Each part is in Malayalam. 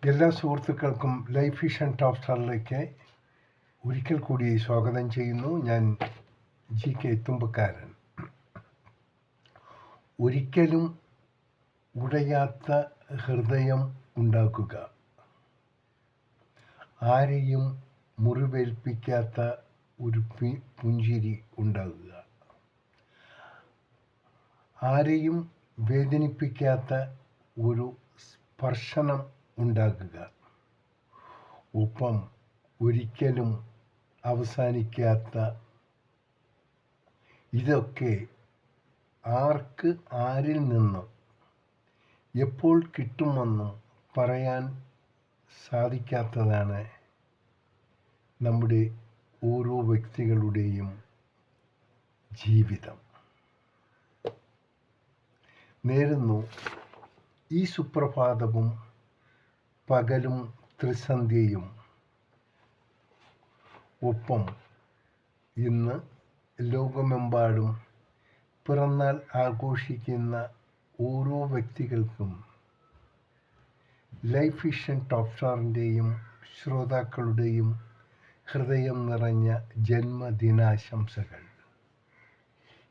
എല്ലാ സുഹൃത്തുക്കൾക്കും ലൈഫ് വിഷൻ ടോപ്പ് സ്റ്റാറിലേക്ക് ഒരിക്കൽ കൂടി സ്വാഗതം ചെയ്യുന്നു. ഞാൻ GK തുമ്പക്കാരൻ. ഒരിക്കലും ഉടയാത്ത ഹൃദയം ഉണ്ടാക്കുക, ആരെയും മുറിവേൽപ്പിക്കാത്ത ഒരു പുഞ്ചിരി ഉണ്ടാകുക, ആരെയും വേദനിപ്പിക്കാത്ത ഒരു സ്പർശനം ഉണ്ടാകുക, ഒപ്പം ഒരിക്കലും അവസാനിക്കാത്ത ഇതൊക്കെ ആർക്ക് ആരിൽ നിന്നും എപ്പോൾ കിട്ടുമെന്നും പറയാൻ സാധിക്കാത്തതാണ് നമ്മുടെ ഓരോ വ്യക്തികളുടെയും ജീവിതം. നേരുന്നു ഈ സുപ്രഭാതവും പകലും ത്രിസന്ധ്യയും ഒപ്പം ഇന്ന് ലോകമെമ്പാടും പിറന്നാൾ ആഘോഷിക്കുന്ന ഓരോ വ്യക്തികൾക്കും ലൈഫ് വിഷൻ ടോപ്പ് സ്റ്റാറിൻ്റെയും ശ്രോതാക്കളുടെയും ഹൃദയം നിറഞ്ഞ ജന്മദിനാശംസകൾ.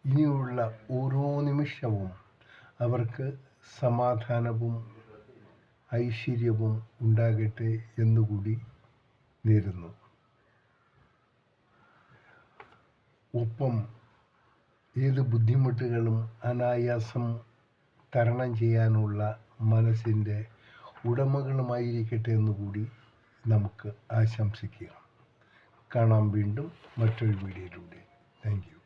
ഇനിയുള്ള ഓരോ നിമിഷവും അവർക്ക് സമാധാനവും ഐശ്വര്യവും ഉണ്ടാകട്ടെ എന്നുകൂടി നേരുന്നു. ഒപ്പം ഏത് ബുദ്ധിമുട്ടുകളും അനായാസം തരണം ചെയ്യാനുള്ള മനസ്സിൻ്റെ ഉടമകളുമായിരിക്കട്ടെ എന്നുകൂടി നമുക്ക് ആശംസിക്കുക. കാണാം വീണ്ടും മറ്റൊരു വീഡിയോയിലൂടെ. Thank you.